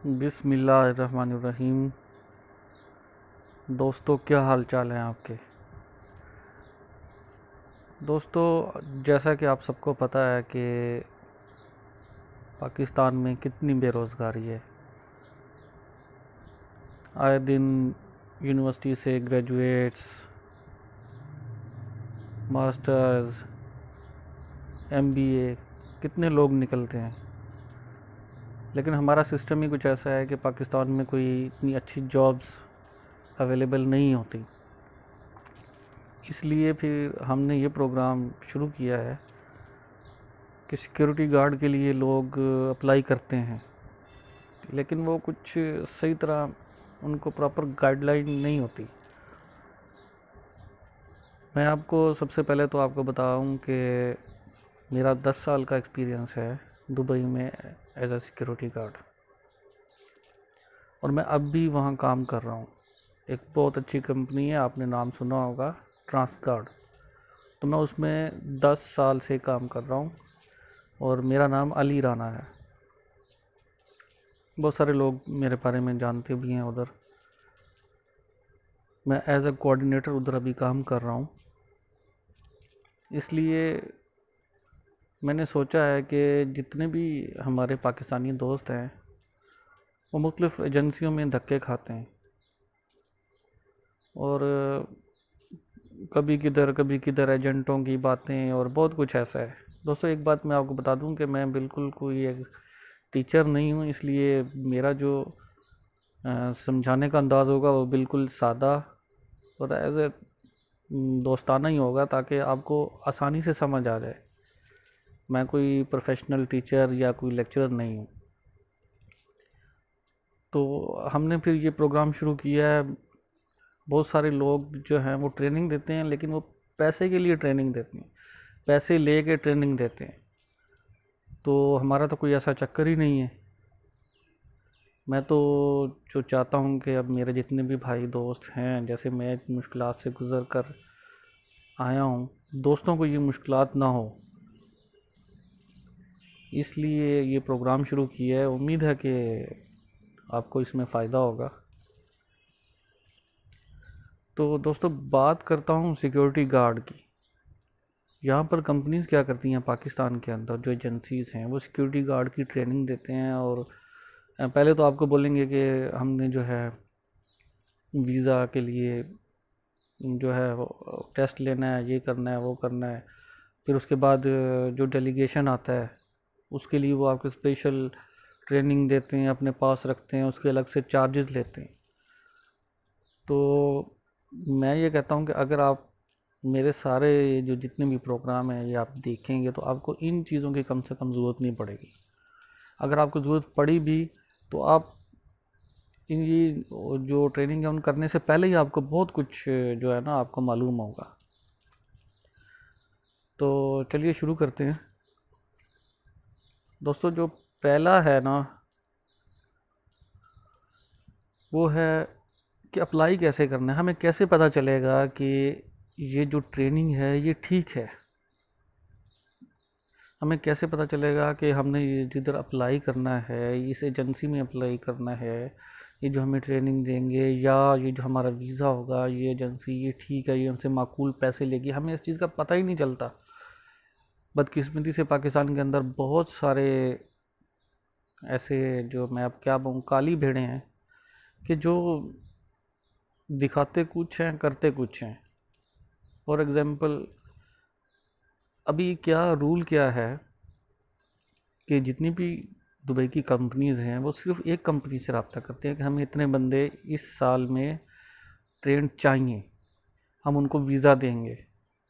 बिस्मिल्लाहिर्रहमानिर्रहीम। दोस्तों, क्या हाल चाल हैं आपके। दोस्तों, जैसा कि आप सबको पता है कि पाकिस्तान में कितनी बेरोज़गारी है। आए दिन यूनिवर्सिटी से ग्रेजुएट्स, मास्टर्स, एमबीए कितने लोग निकलते हैं, लेकिन हमारा सिस्टम ही कुछ ऐसा है कि पाकिस्तान में कोई इतनी अच्छी जॉब्स अवेलेबल नहीं होती। इसलिए फिर हमने ये प्रोग्राम शुरू किया है कि सिक्योरिटी गार्ड के लिए लोग अप्लाई करते हैं, लेकिन वो कुछ सही तरह उनको प्रॉपर गाइडलाइन नहीं होती। मैं आपको सबसे पहले तो आपको बताऊं कि मेरा 10 साल का एक्सपीरियंस है दुबई में एज अ सिक्योरिटी गार्ड, और मैं अब भी वहाँ काम कर रहा हूँ। एक बहुत अच्छी कंपनी है, आपने नाम सुना होगा, ट्रांसगार्ड। तो मैं उसमें 10 साल से काम कर रहा हूँ और मेरा नाम अली राना है। बहुत सारे लोग मेरे बारे में जानते भी हैं उधर। मैं एज अ कोऑर्डिनेटर उधर अभी काम कर रहा हूँ। इसलिए मैंने सोचा है कि जितने भी हमारे पाकिस्तानी दोस्त हैं वो मुख्तलिफ़ एजेंसियों में धक्के खाते हैं, और कभी किधर एजेंटों की बातें और बहुत कुछ ऐसा है। दोस्तों, एक बात मैं आपको बता दूं कि मैं बिल्कुल कोई एक टीचर नहीं हूं, इसलिए मेरा जो समझाने का अंदाज़ होगा वो बिल्कुल सादा और एज ए दोस्ताना ही होगा, ताकि आपको आसानी से समझ आ जाए। मैं कोई प्रोफेशनल टीचर या कोई लेक्चरर नहीं हूँ। तो हमने फिर ये प्रोग्राम शुरू किया है। बहुत सारे लोग जो हैं वो ट्रेनिंग देते हैं, लेकिन वो पैसे के लिए ट्रेनिंग देते हैं, पैसे ले के ट्रेनिंग देते हैं। तो हमारा तो कोई ऐसा चक्कर ही नहीं है। मैं तो जो चाहता हूँ कि अब मेरे जितने भी भाई दोस्त हैं, जैसे मैं इतनी मुश्किलात से गुज़र कर आया हूँ, दोस्तों को ये मुश्किलात ना हो, इसलिए ये प्रोग्राम शुरू किया है। उम्मीद है कि आपको इसमें फ़ायदा होगा। तो दोस्तों, बात करता हूँ सिक्योरिटी गार्ड की। यहाँ पर कंपनीज क्या करती हैं, पाकिस्तान के अंदर जो एजेंसीज हैं वो सिक्योरिटी गार्ड की ट्रेनिंग देते हैं। और पहले तो आपको बोलेंगे कि हमने जो है वीज़ा के लिए जो है वो टेस्ट लेना है, ये करना है, वो करना है। फिर उसके बाद जो डेलीगेशन आता है उसके लिए वो आपको स्पेशल ट्रेनिंग देते हैं, अपने पास रखते हैं, उसके अलग से चार्जेस लेते हैं। तो मैं ये कहता हूँ कि अगर आप मेरे सारे जो जितने भी प्रोग्राम हैं ये आप देखेंगे तो आपको इन चीज़ों की कम से कम ज़रूरत नहीं पड़ेगी। अगर आपको ज़रूरत पड़ी भी तो आप इन ये जो ट्रेनिंग है उन करने से पहले ही आपको बहुत कुछ जो है ना आपको मालूम होगा। तो चलिए शुरू करते हैं। दोस्तों, जो पहला है ना वो है कि अप्लाई कैसे करना है। हमें कैसे पता चलेगा कि ये जो ट्रेनिंग है ये ठीक है। हमें कैसे पता चलेगा कि हमने ये जिधर अप्लाई करना है, इस एजेंसी में अप्लाई करना है, ये जो हमें ट्रेनिंग देंगे या ये जो हमारा वीज़ा होगा, ये एजेंसी ये ठीक है, ये हमसे माकूल पैसे लेगी, हमें इस चीज़ का पता ही नहीं चलता। बदकिस्मती से पाकिस्तान के अंदर बहुत सारे ऐसे, जो मैं अब क्या बोलूँ, काली भेड़ें हैं कि जो दिखाते कुछ हैं करते कुछ हैं। फॉर एग्ज़ाम्पल, अभी क्या रूल क्या है कि जितनी भी दुबई की कंपनीज़ हैं वो सिर्फ एक कंपनी से रब्ता करते हैं कि हमें इतने बंदे इस साल में ट्रेंड चाहिए, हम उनको वीज़ा देंगे।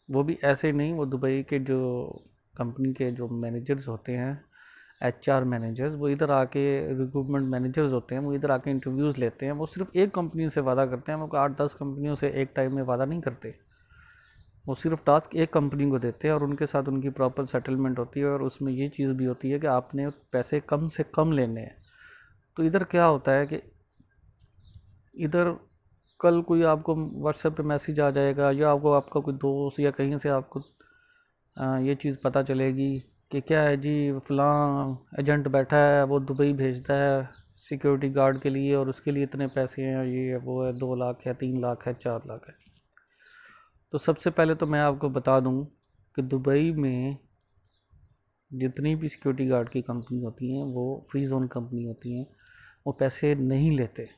वो भी ऐसे नहीं, वो दुबई के जो कंपनी के जो मैनेजर्स होते हैं, एचआर मैनेजर्स, वो इधर आके, रिक्रूटमेंट मैनेजर्स होते हैं, वो इधर आके इंटरव्यूज़ लेते हैं। वो सिर्फ एक कंपनी से वादा करते हैं, वो 8-10 कंपनियों से एक टाइम में वादा नहीं करते। वो सिर्फ टास्क एक कंपनी को देते हैं और उनके साथ उनकी प्रॉपर सेटलमेंट होती है, और उसमें ये चीज़ भी होती है कि आपने पैसे कम से कम लेने हैं। तो इधर क्या होता है कि इधर कल कोई आपको व्हाट्सएप पे मैसेज आ जाएगा, या आपको आपका कोई दोस्त या कहीं से आपको ये चीज़ पता चलेगी कि क्या है जी, फलां एजेंट बैठा है, वो दुबई भेजता है सिक्योरिटी गार्ड के लिए और उसके लिए इतने पैसे हैं, ये है वो है, 2 लाख है, 3 लाख है, 4 लाख है। तो सबसे पहले तो मैं आपको बता दूं कि दुबई में जितनी भी सिक्योरिटी गार्ड की कंपनी होती हैं वो फ्री जोन कंपनी होती हैं, वो पैसे नहीं लेते।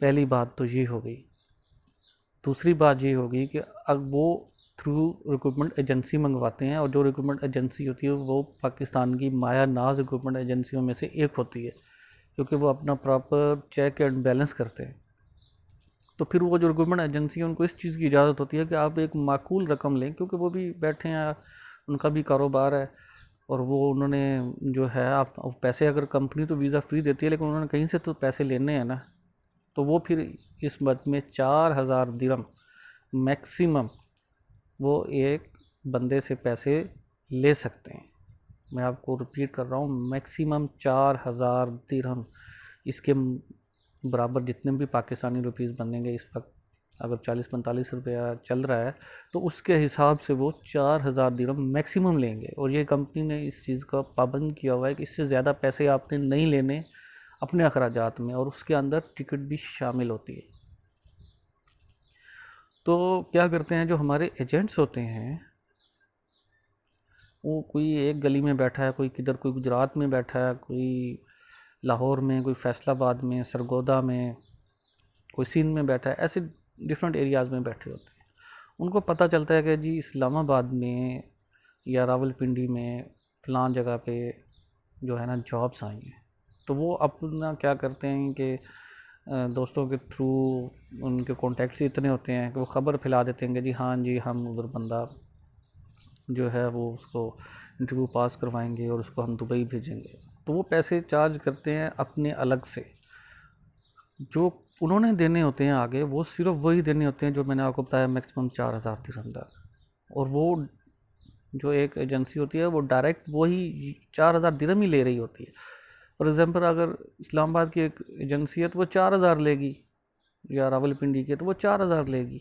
पहली बात तो ये हो गई। दूसरी बात ये होगी कि अब वो थ्रू रिक्रूटमेंट एजेंसी मंगवाते हैं, और जो रिक्रूटमेंट एजेंसी होती है वो पाकिस्तान की माया नाज रिक्रूटमेंट एजेंसियों में से एक होती है, क्योंकि वो अपना प्रॉपर चेक एंड बैलेंस करते हैं। तो फिर वो जो रिक्रूटमेंट एजेंसी है उनको इस चीज़ की इजाज़त होती है कि आप एक माकूल रकम लें, क्योंकि वो भी बैठे हैं, उनका भी कारोबार है, और वो उन्होंने जो है आप पैसे, अगर कंपनी तो वीज़ा फ्री देती है लेकिन उन्होंने कहीं से तो पैसे लेने हैं ना। तो वो फिर इस मद में 4,000 दिरहम मैक्सिमम वो एक बंदे से पैसे ले सकते हैं। मैं आपको रिपीट कर रहा हूँ, मैक्सिमम 4,000 दिरहम। इसके बराबर जितने भी पाकिस्तानी रुपीज़ बनेंगे इस वक्त, अगर 40-45 रुपया चल रहा है तो उसके हिसाब से वो 4,000 दिरहम मैक्सिमम लेंगे। और ये कंपनी ने इस चीज़ का पाबंद किया हुआ है कि इससे ज़्यादा पैसे आपने नहीं लेने अपने अखराजात में, और उसके अंदर टिकट भी शामिल होती है। तो क्या करते हैं जो हमारे एजेंट्स होते हैं, वो कोई एक गली में बैठा है, कोई किधर, कोई गुजरात में बैठा है, कोई लाहौर में, कोई फैसलाबाद में, सरगोदा में, कोई सिंध में बैठा है, ऐसे डिफरेंट एरियाज़ में बैठे होते हैं। उनको पता चलता है कि जी इस्लामाबाद में या रावलपिंडी में फलां जगह पे जो है ना जॉब्स आई हैं। तो वो अपना क्या करते हैं कि दोस्तों के थ्रू उनके कॉन्टैक्ट्स ही इतने होते हैं कि वो ख़बर फैला देते हैं कि जी हाँ जी, हम उधर बंदा जो है वो उसको इंटरव्यू पास करवाएंगे और उसको हम दुबई भेजेंगे। तो वो पैसे चार्ज करते हैं अपने अलग से, जो उन्होंने देने होते हैं आगे, वो सिर्फ वही देने होते हैं जो मैंने आपको बताया, मैक्सिमम 4,000 दिरहम। और वो जो एक एजेंसी होती है वो डायरेक्ट वही 4,000 दिरहम ही ले रही होती है। फॉर एग्जांपल अगर इस्लामाबाद की एक एजेंसी है तो वो 4,000 लेगी, या रावलपिंडी की है तो वो 4,000 लेगी।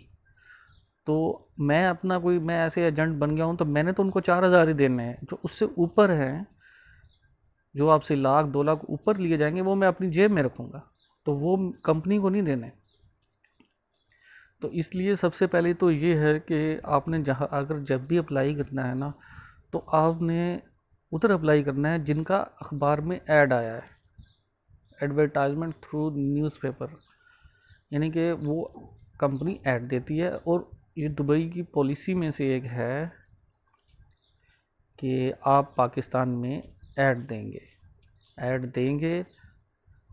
तो मैं अपना कोई, मैं ऐसे एजेंट बन गया हूँ तो मैंने तो उनको 4,000 ही देने हैं। जो उससे ऊपर हैं, जो आपसे 1,00,000-2,00,000 ऊपर लिए जाएंगे, वो मैं अपनी जेब में रखूँगा, तो वो कंपनी को नहीं देने। तो इसलिए सबसे पहले तो ये है कि आपने जहाँ, अगर जब भी अप्लाई करना है ना, तो आपने उधर अप्लाई करना है जिनका अखबार में ऐड आया है, एडवर्टाइजमेंट थ्रू न्यूज़पेपर। यानी कि वो कंपनी ऐड देती है, और ये दुबई की पॉलिसी में से एक है कि आप पाकिस्तान में ऐड देंगे, ऐड देंगे,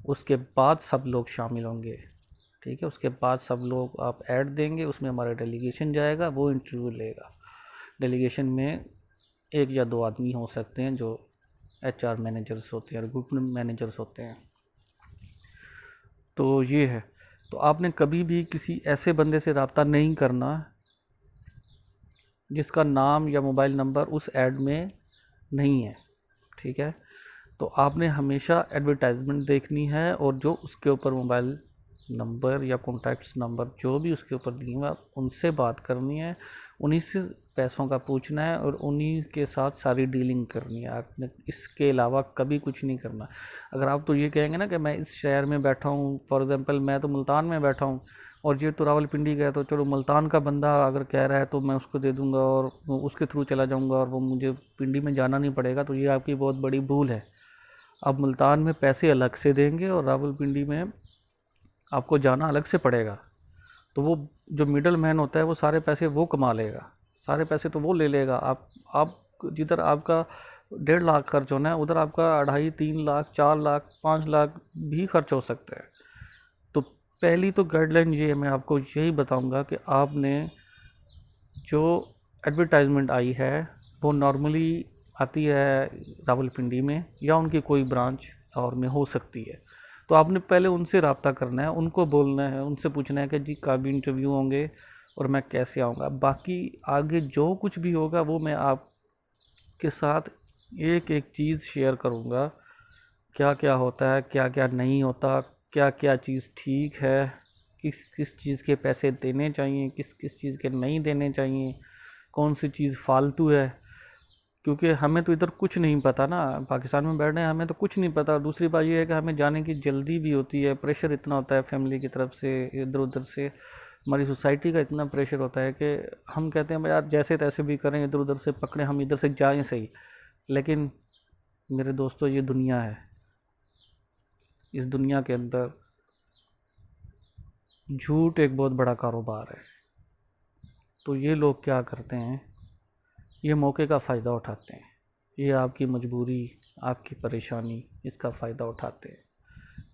उसके बाद सब लोग शामिल होंगे। ठीक है, उसके बाद सब लोग आप ऐड देंगे, उसमें हमारा डेलीगेशन जाएगा, वो इंटरव्यू लेगा। डेलीगेशन में 1 या 2 आदमी हो सकते हैं जो एचआर मैनेजर्स होते हैं, रिक्रूटमेंट मैनेजर्स होते हैं। तो ये है। तो आपने कभी भी किसी ऐसे बंदे से रब्ता नहीं करना जिसका नाम या मोबाइल नंबर उस ऐड में नहीं है। ठीक है, तो आपने हमेशा एडवर्टाइजमेंट देखनी है, और जो उसके ऊपर मोबाइल नंबर या कॉन्टैक्ट्स नंबर जो भी उसके ऊपर दिए हुए, आप उनसे बात करनी है, उन्हीं से पैसों का पूछना है, और उन्हीं के साथ सारी डीलिंग करनी है। आपने इसके अलावा कभी कुछ नहीं करना। अगर आप तो ये कहेंगे ना कि मैं इस शहर में बैठा हूँ, फॉर एग्ज़ाम्पल मैं तो मुल्तान में बैठा हूँ और ये तो रावलपिंडी गया, तो चलो मुल्तान का बंदा अगर कह रहा है तो मैं उसको दे दूँगा और उसके थ्रू चला जाऊँगा, और वो मुझे पिंडी में जाना नहीं पड़ेगा। तो ये आपकी बहुत बड़ी भूल है। आप मुल्तान में पैसे अलग से देंगे और रावलपिंडी में आपको जाना अलग से पड़ेगा। तो वो जो मिडल मैन होता है वो सारे पैसे वो कमा लेगा, सारे पैसे तो वो ले लेगा। आप जिधर आपका 1.5 लाख खर्च होना है, उधर आपका 2.5-3 लाख, 4 लाख, 5 लाख भी खर्च हो सकते हैं। तो पहली तो गाइडलाइन ये है, मैं आपको यही बताऊंगा कि आपने जो एडवर्टाइजमेंट आई है वो नॉर्मली आती है रावलपिंडी में, या उनकी कोई ब्रांच और में हो सकती है। तो आपने पहले उनसे रब्ता करना है, उनको बोलना है, उनसे पूछना है कि जी कब इंटरव्यू होंगे और मैं कैसे आऊँगा। बाकी आगे जो कुछ भी होगा वो मैं आपके साथ एक एक चीज़ शेयर करूँगा, क्या क्या होता है, क्या क्या नहीं होता, क्या क्या चीज़ ठीक है, किस किस चीज़ के पैसे देने चाहिए, किस किस चीज़ के नहीं देने चाहिए, कौन सी चीज़ फालतू है। क्योंकि हमें तो इधर कुछ नहीं पता ना, पाकिस्तान में बैठ रहे हैं, हमें तो कुछ नहीं पता। दूसरी बात ये है कि हमें जाने की जल्दी भी होती है, प्रेशर इतना होता है फैमिली की तरफ से, इधर उधर से हमारी सोसाइटी का इतना प्रेशर होता है कि हम कहते हैं भाई यार जैसे तैसे भी करें, इधर उधर से पकड़े, हम इधर से जाएं सही। लेकिन मेरे दोस्तों, ये दुनिया है, इस दुनिया के अंदर झूठ एक बहुत बड़ा कारोबार है। तो ये लोग क्या करते हैं, ये मौके का फ़ायदा उठाते हैं, ये आपकी मजबूरी, आपकी परेशानी, इसका फ़ायदा उठाते हैं।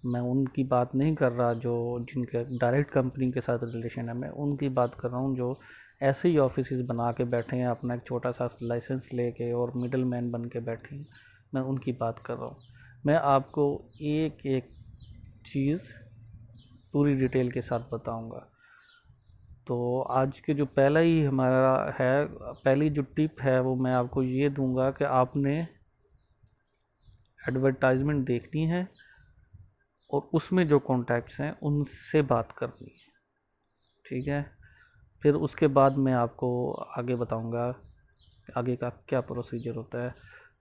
मैं उनकी बात नहीं कर रहा जो जिनके डायरेक्ट कंपनी के साथ रिलेशन है, मैं उनकी बात कर रहा हूँ जो ऐसे ही ऑफिस बना के बैठे हैं, अपना एक छोटा सा लाइसेंस लेके और मिडल मैन बन के बैठे हैं। मैं उनकी बात कर रहा हूँ। मैं आपको एक एक चीज़ पूरी डिटेल के साथ बताऊंगा। तो आज के जो पहला ही हमारा है, पहली जो टिप है वो मैं आपको ये दूंगा कि आपने एडवर्टाइजमेंट देखनी है और उसमें जो कॉन्टैक्ट्स हैं उनसे बात करनी है, ठीक है। फिर उसके बाद मैं आपको आगे बताऊंगा आगे का क्या प्रोसीजर होता है।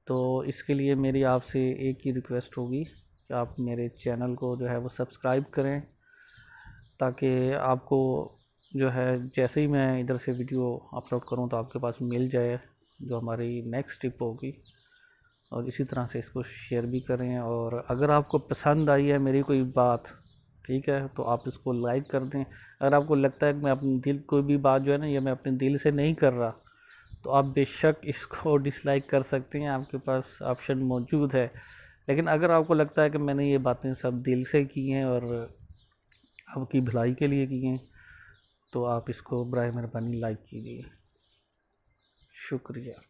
तो इसके लिए मेरी आपसे एक ही रिक्वेस्ट होगी कि आप मेरे चैनल को जो है वो सब्सक्राइब करें, ताकि आपको जो है जैसे ही मैं इधर से वीडियो अपलोड करूं तो आपके पास मिल जाए जो हमारी नेक्स्ट टिप होगी। और इसी तरह से इसको शेयर भी करें, और अगर आपको पसंद आई है मेरी कोई बात, ठीक है, तो आप इसको लाइक कर दें। अगर आपको लगता है कि मैं अपने दिल, कोई भी बात जो है ना ये मैं अपने दिल से नहीं कर रहा, तो आप बेशक इसको डिसलाइक कर सकते हैं, आपके पास ऑप्शन मौजूद है। लेकिन अगर आपको लगता है कि मैंने ये बातें सब दिल से की हैं और आपकी भलाई के लिए की हैं, तो आप इसको बराए मेहरबानी लाइक कीजिए। शुक्रिया।